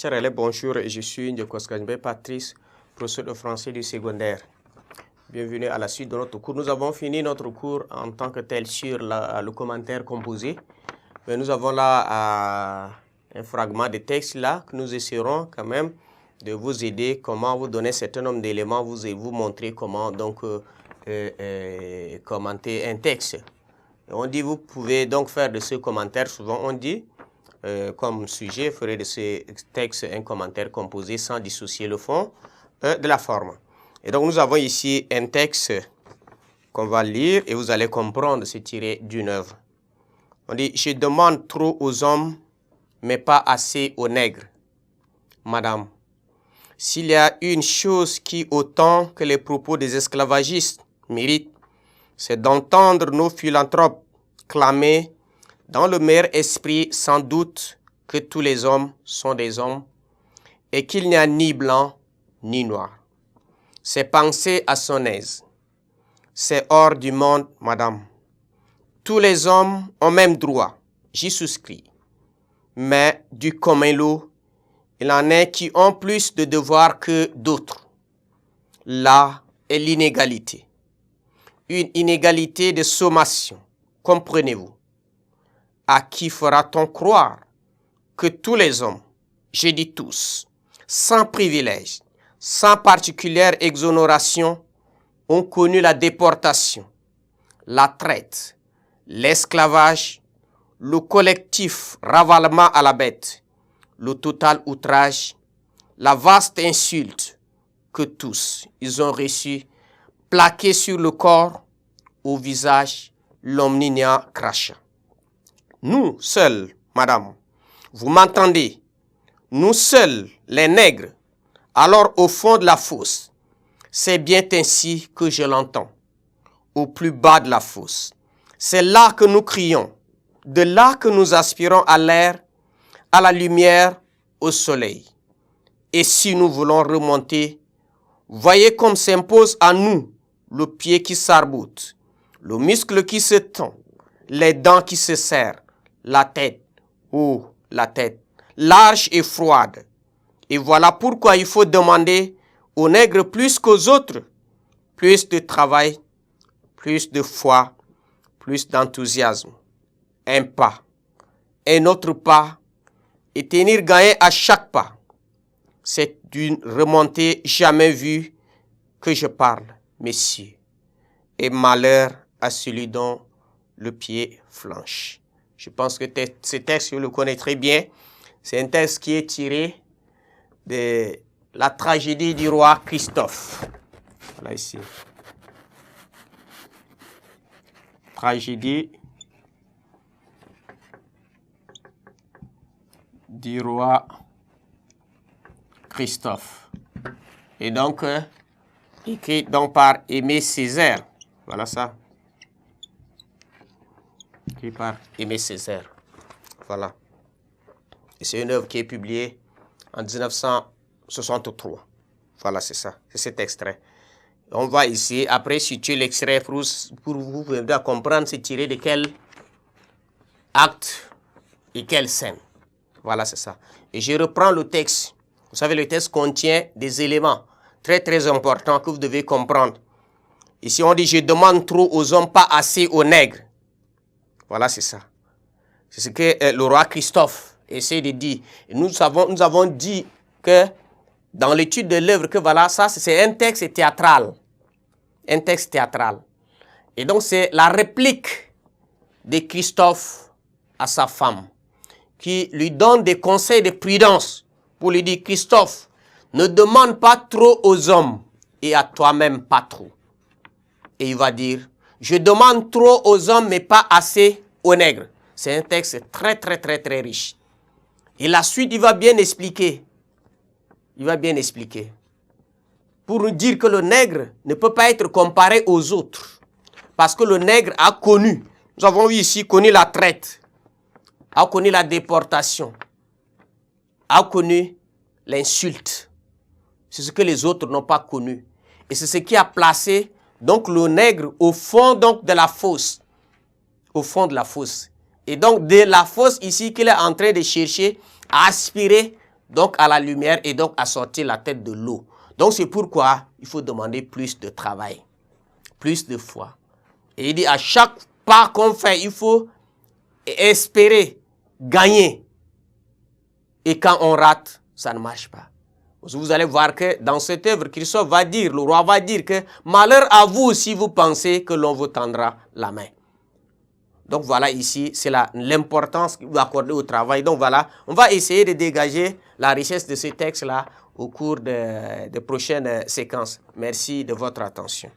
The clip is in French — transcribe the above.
Chers élèves, bonjour, je suis Ndjekoskanjbe Patrice, professeur de français du secondaire. Bienvenue à la suite de notre cours. Nous avons fini notre cours en tant que tel sur le commentaire composé. Mais nous avons là un fragment de texte là que nous essaierons quand même de vous aider, comment vous donner un certain nombre d'éléments, vous montrer comment donc commenter un texte. On dit, vous pouvez donc faire de ce commentaire, souvent on dit, comme sujet, ferait de ce texte un commentaire composé sans dissocier le fond de la forme. Et donc nous avons ici un texte qu'on va lire et vous allez comprendre, c'est tiré d'une œuvre. On dit, je demande trop aux hommes, mais pas assez aux nègres. Madame, s'il y a une chose qui, autant que les propos des esclavagistes, mérite, c'est d'entendre nos philanthropes clamer dans le meilleur esprit sans doute que tous les hommes sont des hommes et qu'il n'y a ni blanc ni noir. C'est penser à son aise. C'est hors du monde, madame. Tous les hommes ont même droit, j'y souscris. Mais du commun lot, il en est qui ont plus de devoirs que d'autres. Là est l'inégalité. Une inégalité de sommation, comprenez-vous. À qui fera-t-on croire que tous les hommes, je dis tous, sans privilège, sans particulière exonération, ont connu la déportation, la traite, l'esclavage, le collectif ravalement à la bête, le total outrage, la vaste insulte que tous, ils ont reçu, plaqué sur le corps, au visage, l'omnignant crachat. Nous seuls, madame, vous m'entendez, nous seuls, les nègres, alors au fond de la fosse, c'est bien ainsi que je l'entends, au plus bas de la fosse. C'est là que nous crions, de là que nous aspirons à l'air, à la lumière, au soleil. Et si nous voulons remonter, voyez comme s'impose à nous le pied qui s'arboute, le muscle qui se tend, les dents qui se serrent, la tête, la tête, large et froide. Et voilà pourquoi il faut demander aux nègres plus qu'aux autres, plus de travail, plus de foi, plus d'enthousiasme. Un pas, un autre pas, et tenir gagné à chaque pas. C'est d'une remontée jamais vue que je parle, messieurs. Et malheur à celui dont le pied flanche. Je pense que ce texte, vous le connaissez très bien. C'est un texte qui est tiré de la tragédie du roi Christophe. Voilà ici. Tragédie du roi Christophe. Et donc, écrit donc par Aimé Césaire. Voilà ça. Écrit par Aimé Césaire. Voilà. Et c'est une œuvre qui est publiée en 1963. Voilà, c'est ça. C'est cet extrait. On va ici, après, situer l'extrait pour vous comprendre c'est tiré de quel acte et quelle scène. Voilà, c'est ça. Et je reprends le texte. Vous savez, le texte contient des éléments très, très importants que vous devez comprendre. Ici, on dit, je demande trop aux hommes, pas assez aux nègres. Voilà, c'est ça. C'est ce que le roi Christophe essaie de dire. Et nous avons dit que dans l'étude de l'œuvre, que voilà, ça, c'est un texte théâtral. Un texte théâtral. Et donc, c'est la réplique de Christophe à sa femme, qui lui donne des conseils de prudence pour lui dire, Christophe, ne demande pas trop aux hommes et à toi-même pas trop. Et il va dire, je demande trop aux hommes mais pas assez aux nègres. C'est un texte très, très, très, très riche. Et la suite, il va bien expliquer. Il va bien expliquer. Pour nous dire que le nègre ne peut pas être comparé aux autres. Parce que le nègre a connu, nous avons ici connu la traite, a connu la déportation, a connu l'insulte. C'est ce que les autres n'ont pas connu. Et c'est ce qui a placé donc le nègre au fond donc de la fosse. Au fond de la fosse. Et donc de la fosse ici qu'il est en train de chercher à aspirer donc à la lumière et donc à sortir la tête de l'eau. Donc c'est pourquoi il faut demander plus de travail, plus de foi. Et il dit à chaque pas qu'on fait, il faut espérer gagner. Et quand on rate, ça ne marche pas. Vous allez voir que dans cette œuvre, Christophe va dire, le roi va dire que malheur à vous si vous pensez que l'on vous tendra la main. Donc voilà ici, c'est l'importance qu'il faut accorder au travail. Donc voilà, on va essayer de dégager la richesse de ce texte-là au cours des prochaines séquences. Merci de votre attention.